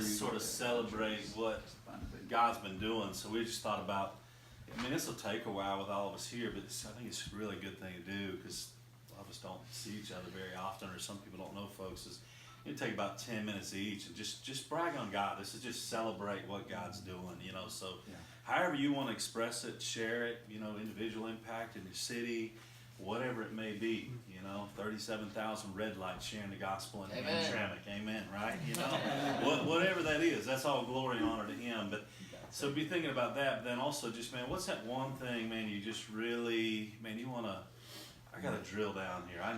sort of celebrate what God's been doing. So we just thought about, I mean, this will take a while with all of us here, but I think it's a really good thing to do because a lot of us don't see each other very often, or some people don't know folks. It'll take about 10 minutes each and just brag on God. This is just celebrate what God's doing, you know. So however you want to express it, share it, you know, individual impact in your city, whatever it may be, you know, 37,000 red lights sharing the gospel in Hamtramck, amen, right? You know, whatever that is, that's all glory and honor to Him. But so be thinking about that, but then also just, man, what's that one thing, man, you just really, man, you want to, I got to drill down here. I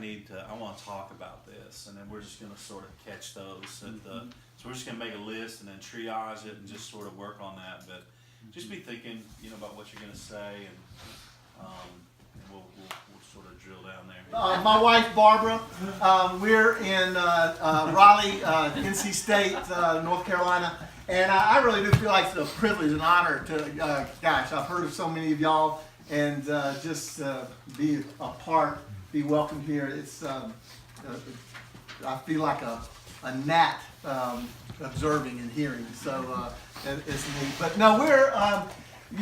want to talk about this, and then we're just going to sort of catch those. And so we're just going to make a list and then triage it and just sort of work on that. But just be thinking, you know, about what you're going to say, and we'll sort of drill down there. My wife Barbara, we're in Raleigh, NC State, North Carolina, and I really do feel like it's a privilege and honor to, gosh, I've heard of so many of y'all, and just be a part, be welcomed here. It's I feel like a gnat observing and hearing, so it's neat. But no, we're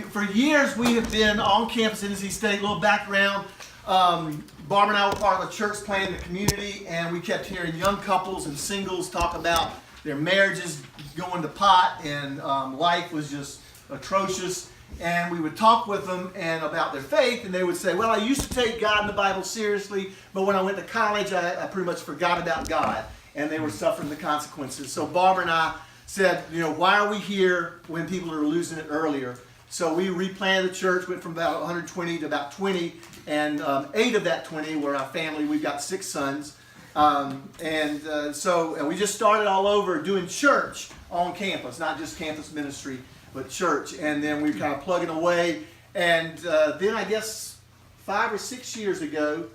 for years we have been on campus in NC State. A little background. Barbara and I were part of a church plant in the community, and we kept hearing young couples and singles talk about their marriages going to pot, and life was just atrocious. And we would talk with them and about their faith, and they would say, well, I used to take God and the Bible seriously, but when I went to college, I pretty much forgot about God, and they were suffering the consequences. So Barbara and I said, you know, why are we here when people are losing it earlier? So we replanted the church, went from about 120 to about 20, and 8 of that 20 were our family. We've got 6 sons. So we just started all over doing church on campus, not just campus ministry, but church. And then we were kind of plugging away. And then I guess 5 or 6 years ago,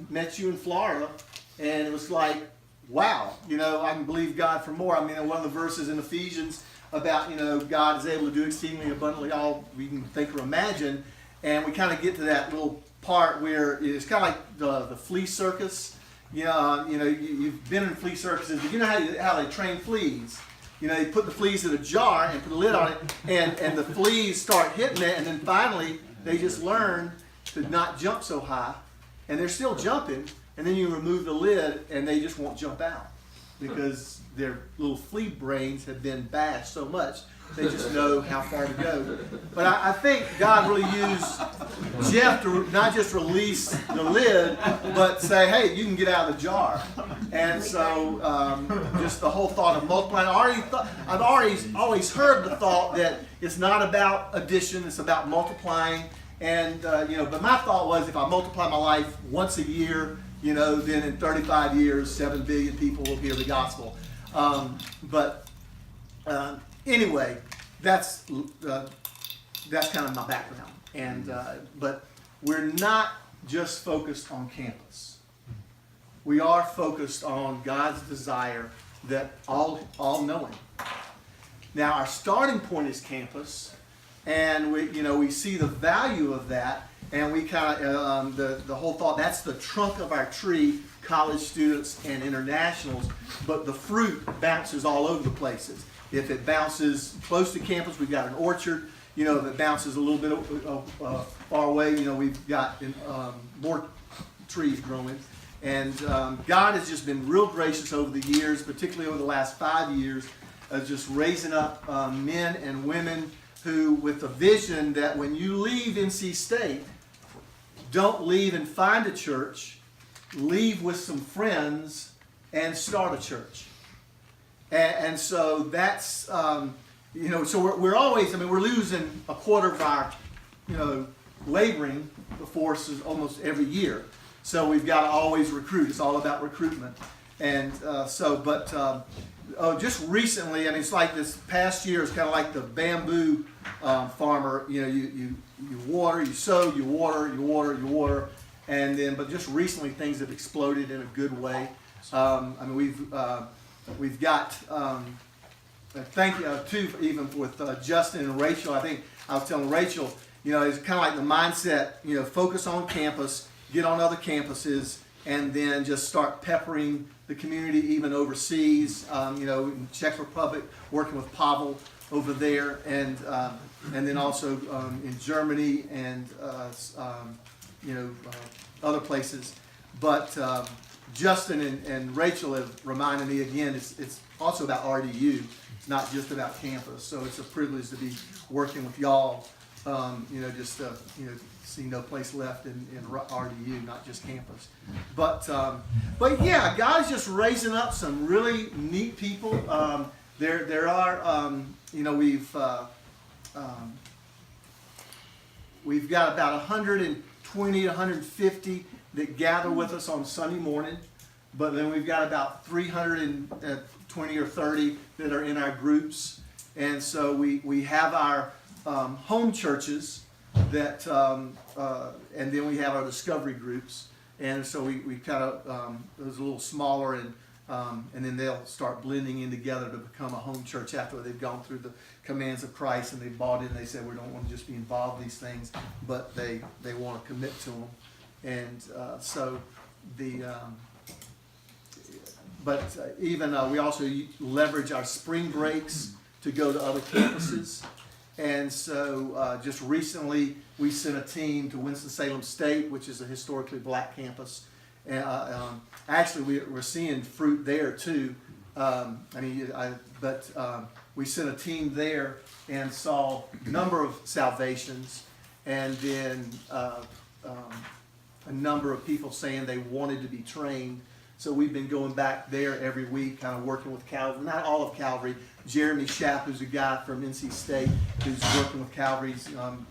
met you in Florida, and it was like, wow, you know, I can believe God for more. I mean, one of the verses in Ephesians about, you know, God is able to do exceedingly abundantly all we can think or imagine. And we kind of get to that little part where it's kind of like the flea circus. You know, you've been in flea circuses, but you know how they train fleas. You know, you put the fleas in a jar and put a lid on it, and the fleas start hitting it, and then finally they just learn to not jump so high, and they're still jumping, and then you remove the lid, and they just won't jump out because their little flea brains have been bashed so much, they just know how far to go. But I think God really used Jeff to not just release the lid, but say, hey, you can get out of the jar. And so just the whole thought of multiplying. I've always heard the thought that it's not about addition, it's about multiplying. And, but my thought was if I multiply my life once a year, you know, then in 35 years, 7 billion people will hear the gospel. Anyway, that's kind of my background. And but we're not just focused on campus. We are focused on God's desire that all know Him. Now, our starting point is campus, and we see the value of that, and we kind of the whole thought, that's the trunk of our tree, college students and internationals, but the fruit bounces all over the places. If it bounces close to campus, we've got an orchard. You know, if it bounces a little bit far away, you know, we've got more trees growing. And God has just been real gracious over the years, particularly over the last 5 years, of just raising up men and women who, with a vision that when you leave NC State, don't leave and find a church, leave with some friends and start a church. And so that's, so we're always, we're losing a quarter of our, laboring forces almost every year. So we've got to always recruit. It's all about recruitment. And just recently, it's like this past year is kind of like the bamboo farmer. You know, you water, you sow, you water, you water, you water. And then, but just recently things have exploded in a good way. We've got, thank you too, even with Justin and Rachel. I think I was telling Rachel, it's kind of like the mindset, focus on campus, get on other campuses, and then just start peppering the community even overseas. In Czech Republic, working with Pavel over there, and then also in Germany and other places. But Justin and Rachel have reminded me again, it's also about RDU. It's not just about campus. So it's a privilege to be working with y'all. See no place left in RDU, not just campus. But yeah, God's just raising up some really neat people. There are, we've got about 120, 150 that gather with us on Sunday morning, but then we've got about 320 or 30 that are in our groups. And so we have our home churches that, and then we have our discovery groups. And so we kind of, those a little smaller, and then they'll start blending in together to become a home church after they've gone through the commands of Christ and they've bought in. They say we don't want to just be involved in these things, but they want to commit to them. And we also leverage our spring breaks to go to other campuses. And so just recently we sent a team to Winston-Salem State, which is a historically black campus. And actually we're seeing fruit there too. We sent a team there and saw a number of salvations, and then a number of people saying they wanted to be trained. So we've been going back there every week, kind of working with Calvary, not all of Calvary. Jeremy Schapp, who's a guy from NC State, who's working with Calvary, he's going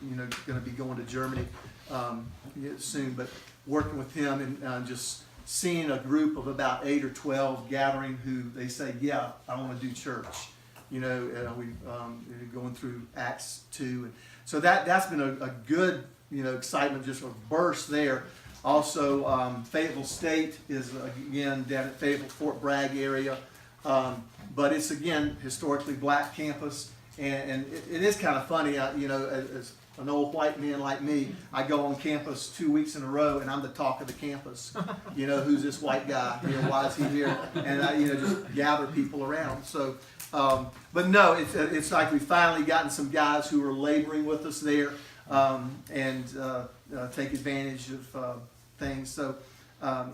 to be going to Germany soon, but working with him and just seeing a group of about 8 or 12 gathering who they say, yeah, I want to do church. We've going through Acts 2. And so that's been a good, excitement, just a burst there. Also, Fayetteville State is, again, down at Fayetteville, Fort Bragg area. But it's, again, historically black campus. And it is kind of funny, as an old white man like me, I go on campus 2 weeks in a row, and I'm the talk of the campus. Who's this white guy? Why is he here? And I, just gather people around. So, but no, it's like we've finally gotten some guys who are laboring with us there, and take advantage of things. So,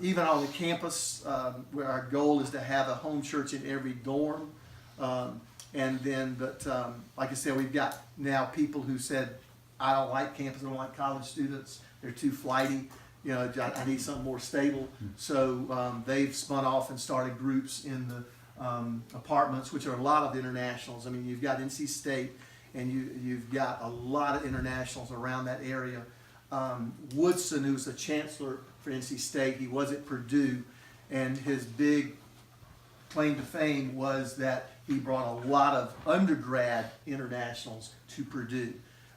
even on the campus, where our goal is to have a home church in every dorm, like I said, we've got now people who said, I don't like campus, I don't like college students, they're too flighty, I need something more stable. So they've spun off and started groups in the apartments, which are a lot of internationals. I mean, you've got NC State, and you've got a lot of internationals around that area. Woodson, who's the chancellor for NC State, he was at Purdue, and his big claim to fame was that he brought a lot of undergrad internationals to Purdue.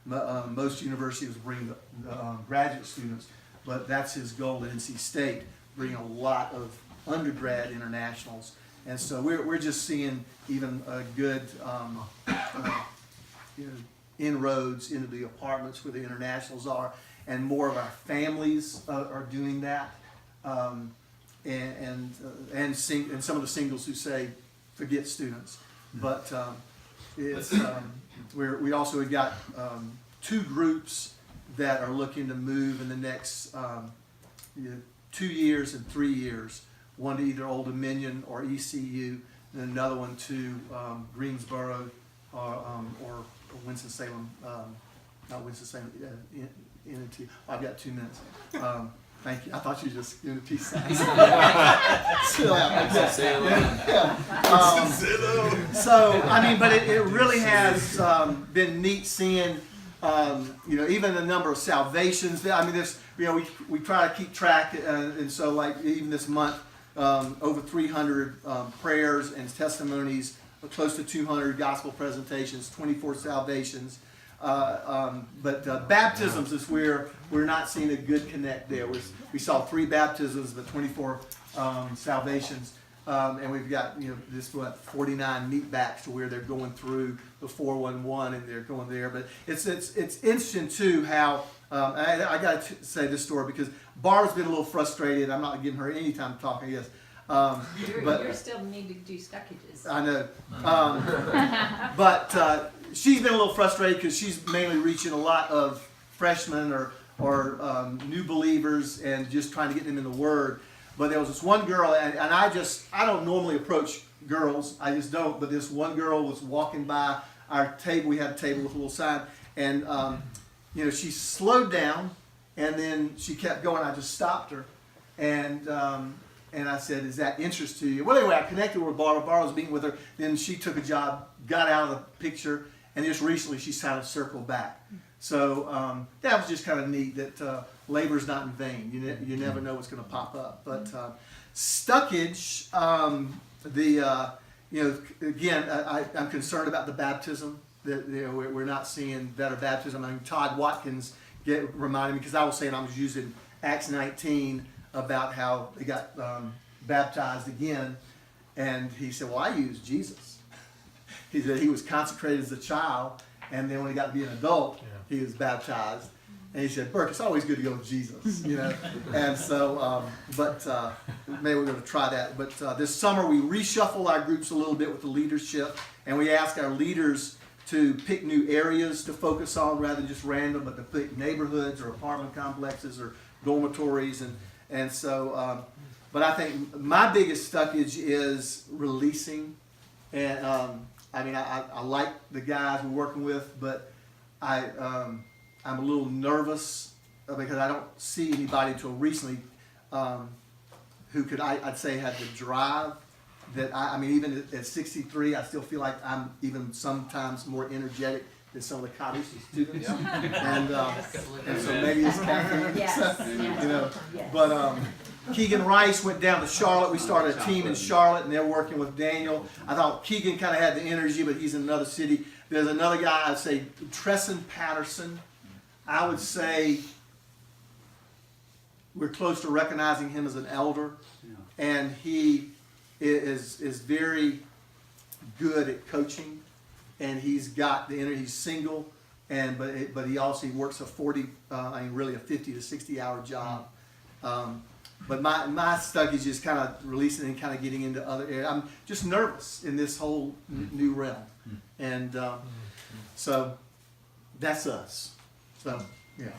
Most universities bring the graduate students, but that's his goal at NC State, bring a lot of undergrad internationals. And so we're just seeing even a good inroads into the apartments where the internationals are, and more of our families are doing that, and some of the singles who say forget students, but it's we also have got 2 groups that are looking to move in the next 2 years and 3 years. One to either Old Dominion or ECU, and another one to Greensboro or Winston-Salem, not Winston-Salem, NT. I've got 2 minutes. Thank you. I thought you were just doing a peace sign. But it really has been neat seeing, even the number of salvations. I mean, we try to keep track, and so like even this month, over 300 prayers and testimonies, close to 200 gospel presentations, 24 salvations. But baptisms is where we're not seeing a good connect there. We saw 3 baptisms, but 24 salvations. And we've got 49 meetbacks to where they're going through the 411 and they're going there. But it's interesting too how I got to say this story because Barbara's been a little frustrated. I'm not giving her any time to talk, I guess. You're still need to do stuckages. I know. But she's been a little frustrated because she's mainly reaching a lot of freshmen or new believers and just trying to get them in the Word. But there was this one girl, and I don't normally approach girls. I just don't. But this one girl was walking by our table. We had a table with a little sign. And, she slowed down, and then she kept going. I just stopped her. And I said, is that interest to you? Well, anyway, I connected with Barbara. Barbara was meeting with her. Then she took a job, got out of the picture, and just recently she's kind of circled back. So that was just kind of neat that labor's not in vain. You never know what's going to pop up. But stuckage, again, I'm concerned about the baptism. That we're not seeing better baptism. I mean, Todd Watkins reminded me, because I was saying I was using Acts 19 about how they got baptized again, and he said, well, I use Jesus. He said he was consecrated as a child, and then when he got to be an adult, he was baptized. And he said, Berk, it's always good to go with Jesus, And so, maybe we're going to try that. But this summer we reshuffle our groups a little bit with the leadership, and we ask our leaders to pick new areas to focus on rather than just random, but to pick neighborhoods or apartment complexes or dormitories. And so, but I think my biggest stuckage is releasing. And I like the guys we're working with, but I'm a little nervous because I don't see anybody until recently who could, I'd say, have the drive that even at 63, I still feel like I'm even sometimes more energetic than some of the college students. And so maybe it's caffeine. Yes. But Keegan Rice went down to Charlotte. We started a team in Charlotte, and they're working with Daniel. I thought Keegan kind of had the energy, but he's in another city. There's another guy, I'd say, Tresson Patterson. I would say we're close to recognizing him as an elder, and he is very good at coaching, and he's got the energy. He's single, but he also works a 50 to 60 hour job. But my stuck is just kind of releasing and kind of getting into other areas. I'm just nervous in this whole new realm, and so that's us. So yeah.